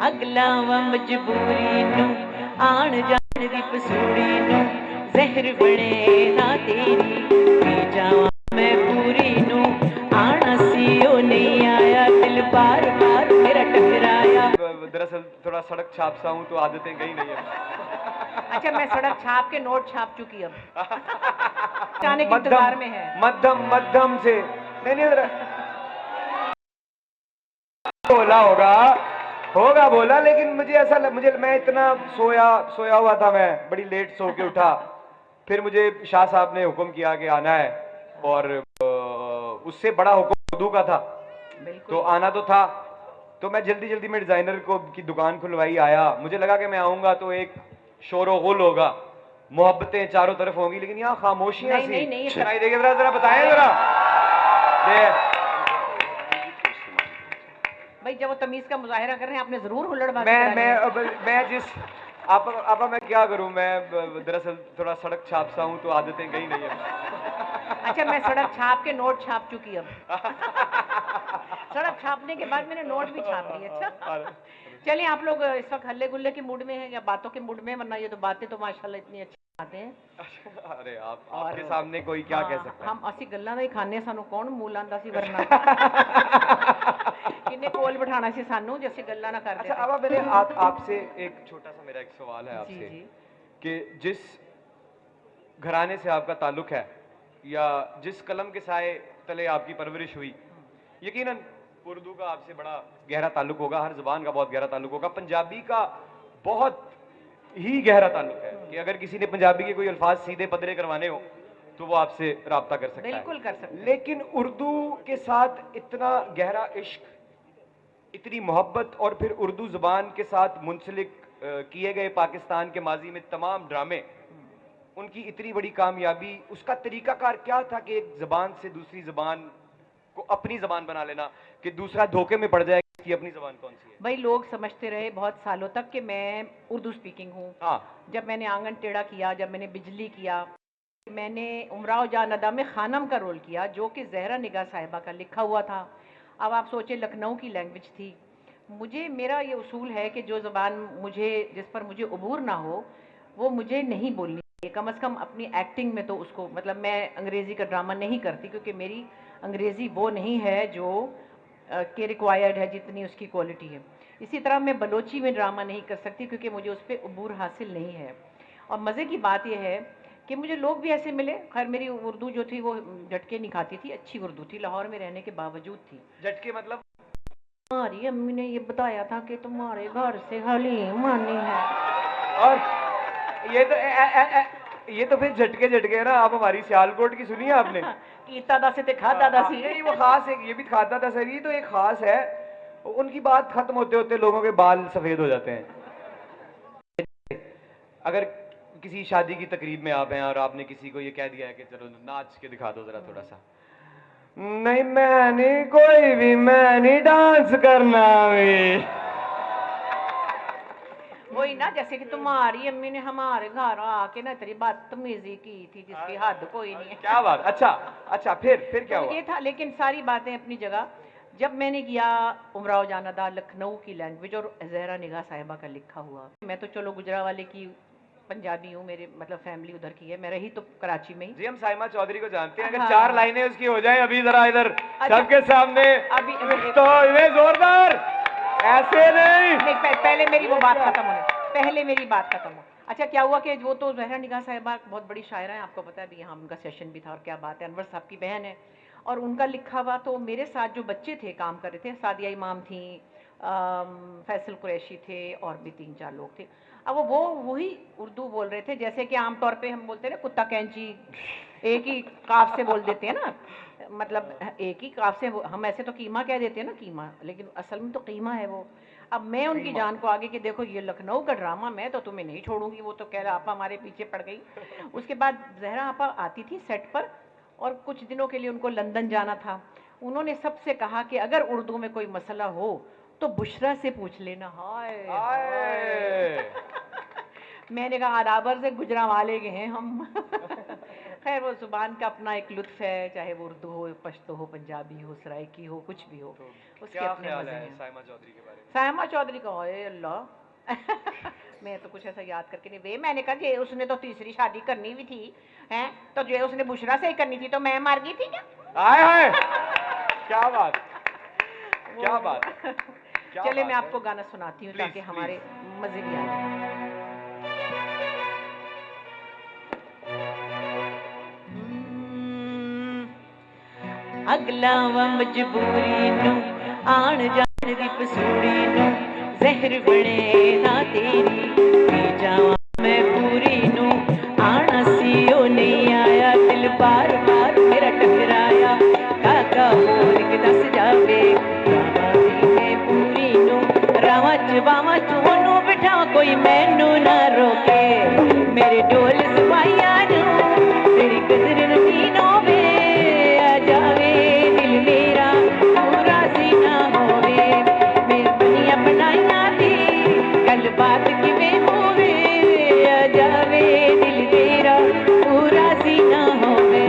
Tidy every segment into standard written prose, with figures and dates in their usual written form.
अगला व मजबूरी नू आण जान दी पसूड़ी नू जहर बने ना तेरी पी जावा मैं पूरी नू आना सी ओ नहीं आया दिल बार बार मेरा टकराया। दरअसल थोड़ा सड़क छाप सा हूँ तो आदतें गई नहीं है। अच्छा मैं सड़क छाप के नोट छाप चुकी अब जाने के इंतजार में है। मध्यम मध्यम से नहीं बोला होगा बोला, लेकिन मुझे ऐसा मैं इतना सोया हुआ था, मैं बड़ी लेट सो के उठा। फिर मुझे शाह साहब ने हुक्म किया कि आना है, और उससे बड़ा हुक्म उर्दू का था, तो आना तो था। तो मैं जल्दी में डिजाइनर की दुकान खुलवाई आया। मुझे लगा कि मैं आऊंगा तो एक शोर गुल होगा, मोहब्बतें चारों तरफ होंगी, लेकिन यहाँ खामोशियां सी सुनाई देगी। जरा बताएं जरा भाई, जब वो तमीज का मुजाहिरा कर रहे हैं आपने जरूर हुल्लड़बाजी मैं जिस आपा मैं क्या करूं, मैं दरअसल थोड़ा सड़क छाप सा हूं तो आदतें गई नहीं है। अच्छा मैं सड़क छाप के नोट छाप चुकी अब सड़क छापने के बाद मैंने नोट भी छाप लिए। अच्छा चलिए, आप लोग इस वक्त हल्ले गुल्ले के मूड में हैं या बातों के मूड में? वरना ये तो बातें तो माशाल्लाह इतनी अच्छी बातें हैं। अरे आपके सामने कोई क्या कह सकता है। हम असी गल्लां दा ही खाने, सानू कौन मूल आंदा सी वरना किन्ने कोल बिठाना सी सानू जे असी गल्लां ना करदे। अच्छा अब मेरे आपसे एक छोटा सा मेरा एक सवाल है आपसे कि जिस घराने से आपका ताल्लुक है या जिस कलम के साए तले आपकी परवरिश हुई, यकीनन उर्दू का आपसे बड़ा गहरा ताल्लुक होगा, हर जुबान का बहुत गहरा ताल्लुक होगा, पंजाबी का बहुत ही गहरा ताल्लुक है कि अगर किसी ने पंजाबी के कोई अल्फाज सीधे पदरे करवाने हो तो वो आपसे राब्ता कर सकता है। बिल्कुल कर सकते हैं। लेकिन उर्दू के साथ इतना गहरा इश्क, इतनी मोहब्बत, और फिर उर्दू जुबान के साथ मुंसलिक किए गए पाकिस्तान के माजी में तमाम ड्रामे, उनकी इतनी बड़ी कामयाबी, उसका तरीकाकार क्या था कि एक जबान से दूसरी जबान को अपनी जबान बना लेना, कि दूसरा धोखे में पड़ जाए कि अपनी जबान कौन सी है? भाई लोग समझते रहे बहुत सालों तक कि मैं उर्दू स्पीकिंग हूँ। हाँ। जब मैंने आंगन टेढ़ा किया, जब मैंने बिजली किया, मैंने उमराव जान अदा में खानम का रोल किया जो कि जहरा निगाह साहिबा का लिखा हुआ था। अब आप सोचें, लखनऊ की लैंग्वेज थी। मुझे, मेरा ये उसूल है कि जो ज़बान मुझे, जिस पर मुझे अबूर ना हो वो मुझे नहीं बोलनी चाहिए, कम से कम अपनी एक्टिंग में तो उसको, मतलब मैं अंग्रेज़ी का ड्रामा नहीं करती क्योंकि मेरी अंग्रेज़ी वो नहीं है जो के रिक्वायर्ड है जितनी उसकी क्वालिटी है। इसी तरह मैं बलोची में ड्रामा नहीं कर सकती क्योंकि मुझे उस पर अबूर हासिल नहीं है। और मज़े की बात यह है कि मुझे लोग भी ऐसे मिले, खैर मेरी उर्दू जो थी वो झटके नहीं खाती थी, अच्छी उर्दू थी, लाहौर में रहने के बावजूद थी। झटके मतलब? हमारी अम्मी ने ये बताया था कि तुम्हारे घर से हलीम आनी है। और ये तो फिर झटके ना। आप हमारी सियालकोट की सुनी है आपने? कीता दा से ते खाता दा सी। नहीं, वो खास है, ये भी खाता था सर, ये तो एक खास है। उनकी बात खत्म होते होते लोगों के बाल सफेद हो जाते हैं। अगर किसी शादी की तकरीब में आप हैं और आपने किसी को ये कह दिया है कि चलो नाच के दिखा दो जरा थोड़ा सा, नहीं मैं नहीं, कोई भी, मैं नहीं डांस करना भी। वही ना, जैसे कि तुम्हारी अम्मी ने हमारे घर आके ना तेरी बदतमीजी की थी जिसकी हद कोई नहीं है। क्या बात। अच्छा फिर क्या हुआ? ये था, लेकिन सारी बातें अपनी जगह। जब मैंने किया उमराव जान अदा, लखनऊ की लैंग्वेज और जहरा निगाह साहिबा का लिखा हुआ, मैं तो चलो गुजरावाले की पंजाबी हूँ, मेरे मतलब फैमिली उधर की है, मैं रही तो कराची में ही। जी हम साइमा चौधरी को जानते हैं, अगर हाँ। 4 लाइनें उसकी हो जाएं अभी जरा इधर सबके सामने अभी तो इन्हें जोरदार ऐसे नहीं। पहले मेरी वो बात खत्म होने, पहले मेरी बात खत्म हो। अच्छा क्या हुआ कि वो तो जहरा निगाह साहिबा बहुत बड़ी शायरा है, आपको पता है, अभी यहाँ उनका सेशन भी था, और क्या बात है, अनवर साहब की बहन है, और उनका लिखा हुआ, तो मेरे साथ जो बच्चे थे काम कर रहे थे, सादिया इमाम थी, फैसल कुरैशी थे, और भी 3-4 लोग थे। अब वो वही उर्दू बोल रहे थे जैसे कि आमतौर पे हम बोलते हैं ना, कुत्ता कैंची, एक ही काफ से बोल देते हैं ना, मतलब एक ही काफ से। हम ऐसे तो कीमा कह देते हैं ना, कीमा, लेकिन असल में तो कीमा है वो। अब मैं उनकी जान को आगे कि देखो ये लखनऊ का ड्रामा, मैं तो तुम्हें नहीं छोड़ूंगी, वो तो कह रहा आपा हमारे पीछे पड़ गई। उसके बाद जहरा आपा आती थी सेट पर, और कुछ दिनों के लिए उनको लंदन जाना था। उन्होंने सबसे कहा कि अगर उर्दू में कोई मसला हो तो बुशरा से पूछ लेना। हाय मैंने कहा अदाबर से गुजरावाले के हैं हम खैर वो जुबान का अपना एक लुत्फ है, चाहे वो उर्दू हो, पश्तो हो, पंजाबी हो, सराइकी हो, कुछ भी हो, उसके क्या अपने ख्याल मजे है हैं। साइमा चौधरी के बारे में? सायमा चौधरी का ओए अल्लाह मैं तो कुछ ऐसा याद करके नहीं वे, मैंने कहा जे उसने तो तीसरी शादी करनी भी थी हैं, तो जो उसने बुशरा से ही करनी थी तो मैं मर गई थी क्या? आए हाय, क्या बात, क्या वो- बात, क्या चले बात मैं है? आपको गाना सुनाती हूँ Please, ताकि please. हमारे मजे भी आ जाए। अगला व मजबूरी नू आण जाण दी पसूड़ी नू जहर बने ना तेरी पी जावां मैं पूरी नू आना सी ओ नहीं आया दिल बार बार मेरा टकराया काका बोल के दस जावे रावा सी मैं पूरी नू रावा च बावा च ओनू बिठा कोई मैनू ना रोके मेरे डोल सवाइया नू तेरी कदर नसीन होवे आ जावे दिल मेरा पूरा सी ना होवे मेरी बनिया बनाइया दी गल बात किवें होवे आ जावे दिल मेरा पूरा सी ना होवे।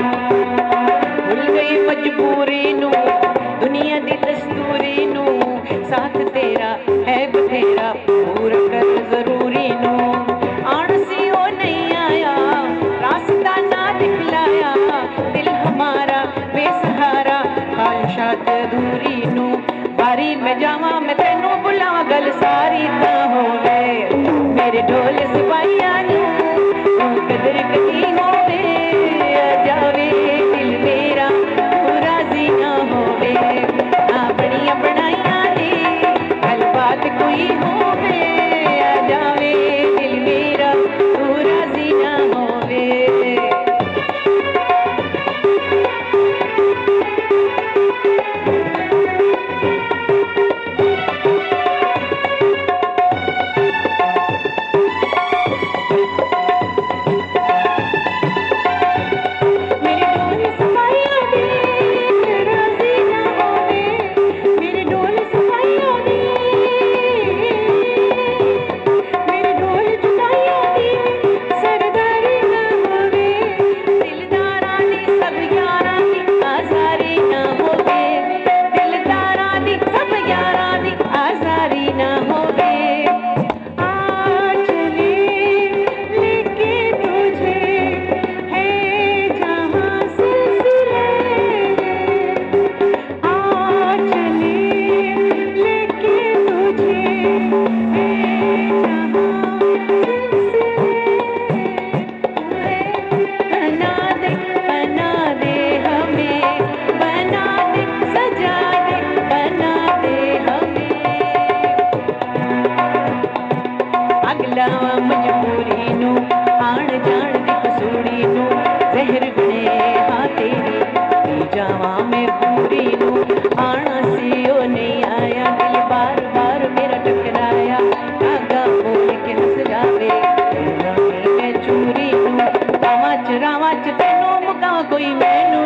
भुल गई मजबूरी नू दुनिया दी दस्तूरी नू साथ तेरा है बथेरा पूरा कर जरूरी नू आण सी ओ नहीं आया रास्ता ना दिखलाया दिल हमारा बेसहारा ख्वाहिशात अधूरी नू बारी में जावा मैं तेनू बुलावा गल सारी ता होवे मेरे ढोल सिपाहिया नू तू कदर कदी होवे आ जावे दिल मेरा पूरा जी ना होवे आ बड़िया बनाइया दी गल बात कोई होवे आ जावे दिल मेरा पूरा जी ना होवे। मेरे डोल सफाइया दी राजी ना होवे मेरे डोल सफाइया दी मेरे डोल जुदाइया दी सरदारी ना होवे दिलदारा दी सब यारा दी आजारी ना होवे दिलदारा दी सब यारा दी आजारी ना होवे आ चले लेके तुझे है जहाँ सिलसिले आ चले लेके तुझे है जहाँ सिलसिले बना दे हमें बना दे सजा दे बना दे हमें अगला मजबूरी नू आण जाण दी कसूड़ी नू जहर बने हाँ तेरी पी जावां मैं पूरी नू आना सी ओ नहीं आया दिल बार बार मेरा टकराया कागा बोल के हंस जावे रानी मैं चूरी नू रावा च तेनू मुका कोई मैनू